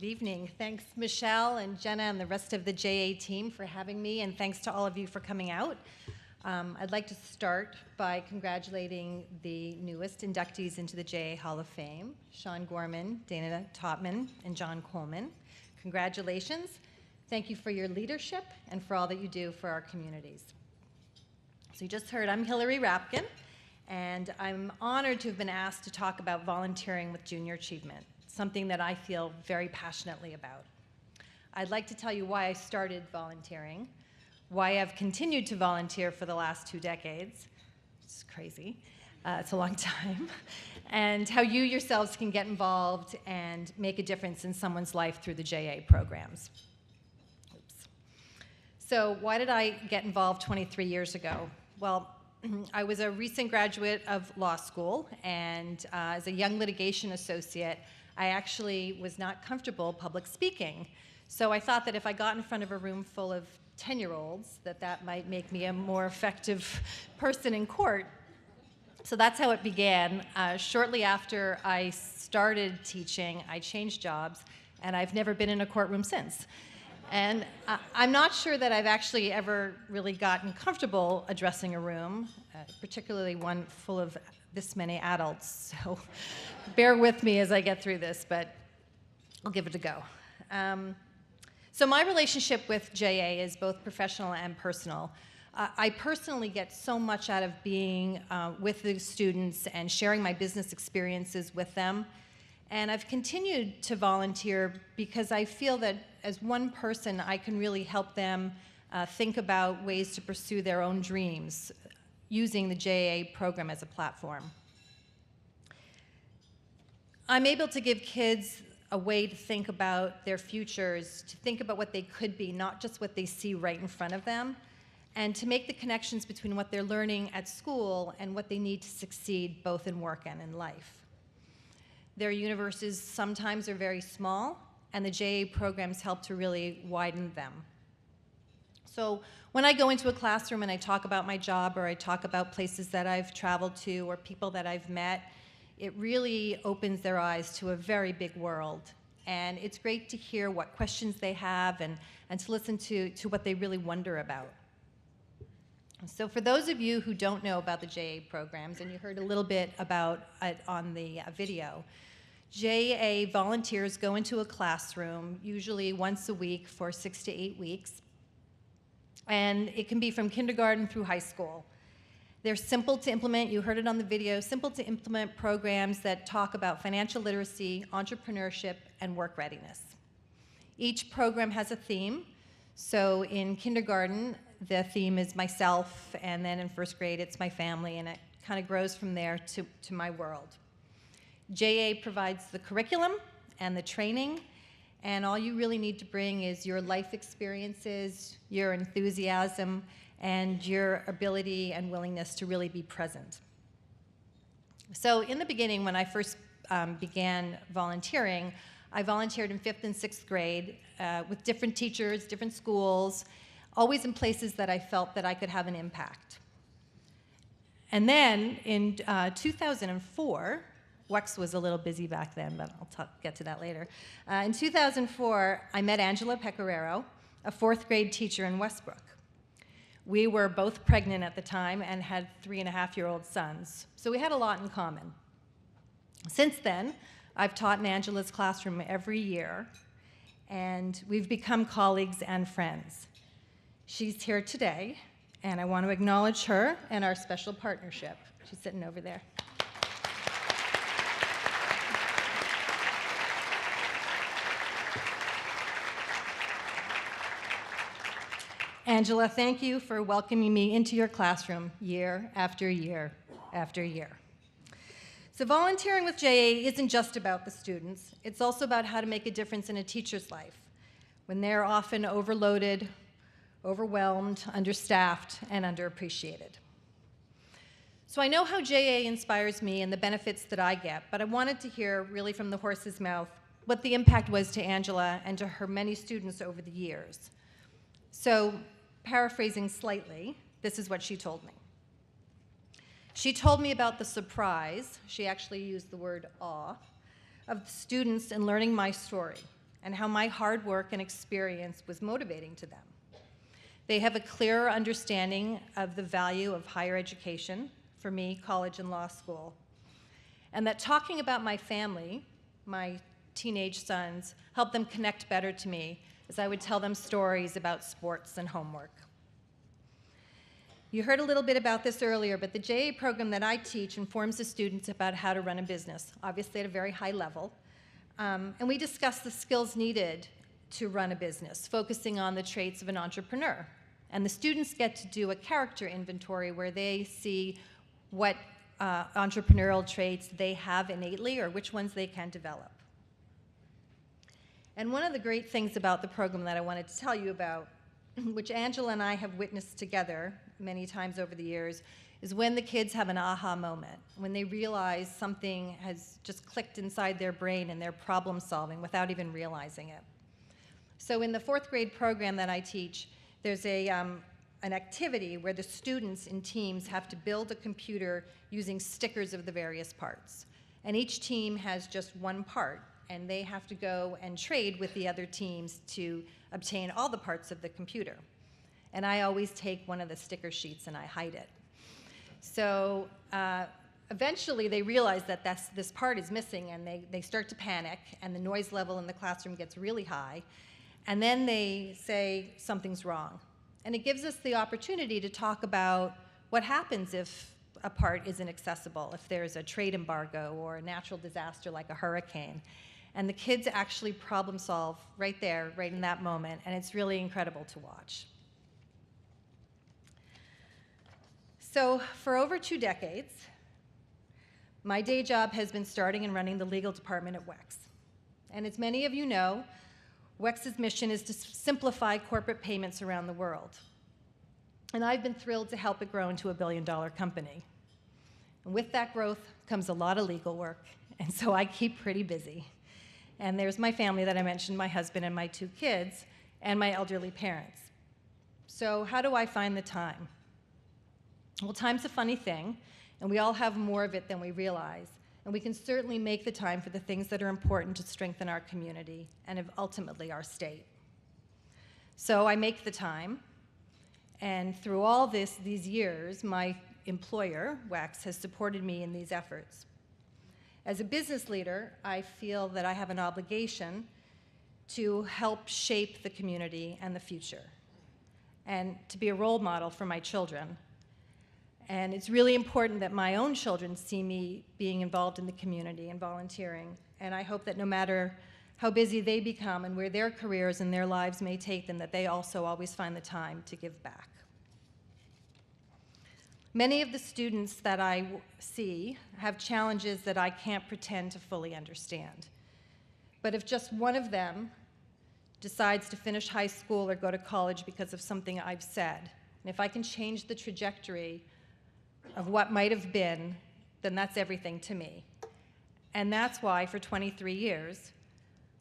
Good evening. Thanks, Michelle and Jenna and the rest of the JA team for having me, and thanks to all of you for coming out. I'd like to start by congratulating the newest inductees into the JA Hall of Fame, Shawn Gorman, Dana Totman, and John Coleman. Congratulations. Thank you for your leadership and for all that you do for our communities. So you just heard I'm Hilary Rapkin, and I'm honored to have been asked to talk about volunteering with junior achievement, something that I feel very passionately about. I'd like to tell you why I started volunteering, why I've continued to volunteer for the last 2 decades. It's crazy. It's a long time. And how you yourselves can get involved and make a difference in someone's life through the JA programs. Oops. So why did I get involved 23 years ago? Well, I was a recent graduate of law school, and as a young litigation associate, I actually was not comfortable public speaking. So I thought that if I got in front of a room full of 10-year-olds, that might make me a more effective person in court. So that's how it began. Shortly after I started teaching, I changed jobs, and I've never been in a courtroom since. And I'm not sure that I've actually ever really gotten comfortable addressing a room, particularly one full of this many adults. So bear with me as I get through this, but I'll give it a go. So my relationship with JA is both professional and personal. I personally get so much out of being with the students and sharing my business experiences with them. And I've continued to volunteer because I feel that as one person, I can really help them think about ways to pursue their own dreams using the JA program as a platform. I'm able to give kids a way to think about their futures, to think about what they could be, not just what they see right in front of them, and to make the connections between what they're learning at school and what they need to succeed both in work and in life. Their universes sometimes are very small, and the JA programs help to really widen them. So when I go into a classroom and I talk about my job, or I talk about places that I've traveled to or people that I've met, it really opens their eyes to a very big world. And it's great to hear what questions they have and to listen to what they really wonder about. So for those of you who don't know about the JA programs, and you heard a little bit about it on the video, JA volunteers go into a classroom, usually once a week for 6 to 8 weeks. And it can be from kindergarten through high school. They're simple to implement, you heard it on the video, simple to implement programs that talk about financial literacy, entrepreneurship, and work readiness. Each program has a theme. So in kindergarten, the theme is myself, and then in first grade, it's my family, and it kind of grows from there to my world. JA provides the curriculum and the training, and all you really need to bring is your life experiences, your enthusiasm, and your ability and willingness to really be present. So in the beginning, when I first began volunteering, I volunteered in 5th and 6th grade with different teachers, different schools, always in places that I felt that I could have an impact. And then in 2004, WEX was a little busy back then, but I'll get to that later. In 2004, I met Angela Pecoraro, a 4th grade teacher in Westbrook. We were both pregnant at the time and had 3.5-year-old sons, so we had a lot in common. Since then, I've taught in Angela's classroom every year, and we've become colleagues and friends. She's here today, and I want to acknowledge her and our special partnership. She's sitting over there. Angela, thank you for welcoming me into your classroom year after year after year. So volunteering with JA isn't just about the students. It's also about how to make a difference in a teacher's life when they're often overloaded, overwhelmed, understaffed, and underappreciated. So I know how JA inspires me and the benefits that I get, but I wanted to hear really from the horse's mouth what the impact was to Angela and to her many students over the years. So, paraphrasing slightly, this is what she told me. She told me about the surprise, she actually used the word awe, of the students in learning my story, and how my hard work and experience was motivating to them. They have a clearer understanding of the value of higher education, for me, college and law school, and that talking about my family, my teenage sons, helped them connect better to me as I would tell them stories about sports and homework. You heard a little bit about this earlier, but the JA program that I teach informs the students about how to run a business, obviously at a very high level. And we discuss the skills needed to run a business, focusing on the traits of an entrepreneur. And the students get to do a character inventory where they see what entrepreneurial traits they have innately or which ones they can develop. And one of the great things about the program that I wanted to tell you about, which Angela and I have witnessed together many times over the years, is when the kids have an aha moment, when they realize something has just clicked inside their brain and they're problem solving without even realizing it. So in the 4th grade program that I teach, there's an activity where the students in teams have to build a computer using stickers of the various parts. And each team has just one part, and they have to go and trade with the other teams to obtain all the parts of the computer. And I always take one of the sticker sheets and I hide it. So eventually they realize that this part is missing, and they start to panic, and the noise level in the classroom gets really high. And then they say something's wrong. And it gives us the opportunity to talk about what happens if a part isn't accessible, if there's a trade embargo or a natural disaster like a hurricane. And the kids actually problem solve right there, right in that moment, and it's really incredible to watch. So for over 2 decades, my day job has been starting and running the legal department at WEX. And as many of you know, WEX's mission is to simplify corporate payments around the world. And I've been thrilled to help it grow into a billion-dollar company. And with that growth comes a lot of legal work, and so I keep pretty busy. And there's my family that I mentioned, my husband and my 2 kids, and my elderly parents. So how do I find the time? Well, time's a funny thing, and we all have more of it than we realize. And we can certainly make the time for the things that are important to strengthen our community and ultimately our state. So I make the time, and through all these years, my employer, WEX, has supported me in these efforts. As a business leader, I feel that I have an obligation to help shape the community and the future, and to be a role model for my children. And it's really important that my own children see me being involved in the community and volunteering. And I hope that no matter how busy they become and where their careers and their lives may take them, that they also always find the time to give back. Many of the students that I see have challenges that I can't pretend to fully understand. But if just one of them decides to finish high school or go to college because of something I've said, and if I can change the trajectory of what might have been, then that's everything to me. And that's why for 23 years,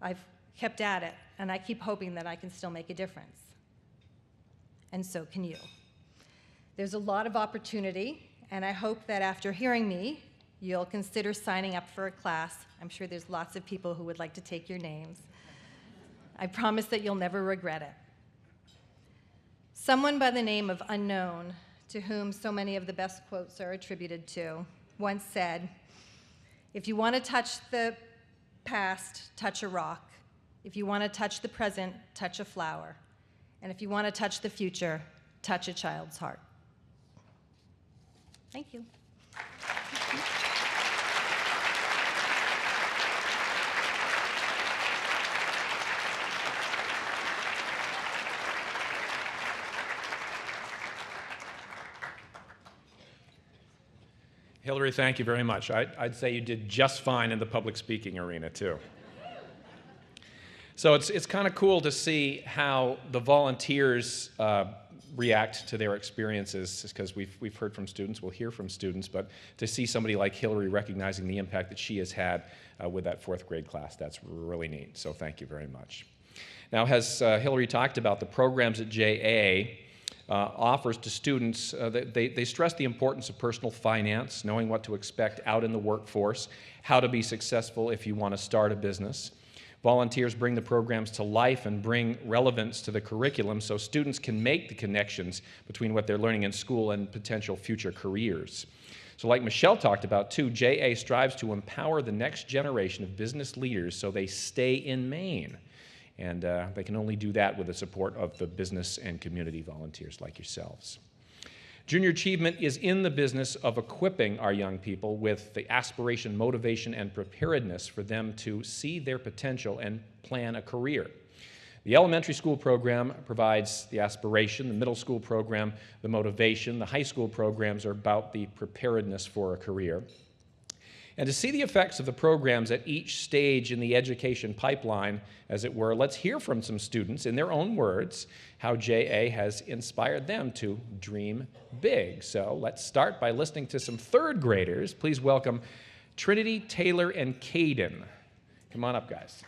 I've kept at it, and I keep hoping that I can still make a difference. And so can you. There's a lot of opportunity, and I hope that after hearing me, you'll consider signing up for a class. I'm sure there's lots of people who would like to take your names. I promise that you'll never regret it. Someone by the name of Unknown, to whom so many of the best quotes are attributed to, once said, "If you want to touch the past, touch a rock. If you want to touch the present, touch a flower. And if you want to touch the future, touch a child's heart." Thank you. Hilary, thank you very much. I'd say you did just fine in the public speaking arena, too. So it's kind of cool to see how the volunteers react to their experiences, because we've heard from students, we'll hear from students, but to see somebody like Hilary recognizing the impact that she has had with that 4th grade class, that's really neat. So thank you very much. Now, as Hilary talked about, the programs at JA offers to students, they stress the importance of personal finance, knowing what to expect out in the workforce, how to be successful if you want to start a business. Volunteers bring the programs to life and bring relevance to the curriculum so students can make the connections between what they're learning in school and potential future careers. So like Michelle talked about too, JA strives to empower the next generation of business leaders so they stay in Maine. And they can only do that with the support of the business and community volunteers like yourselves. Junior Achievement is in the business of equipping our young people with the aspiration, motivation, and preparedness for them to see their potential and plan a career. The elementary school program provides the aspiration, the middle school program, the motivation, the high school programs are about the preparedness for a career. And to see the effects of the programs at each stage in the education pipeline, as it were, let's hear from some students in their own words how JA has inspired them to dream big. So let's start by listening to some third graders. Please welcome Trinity, Taylor, and Caden. Come on up, guys.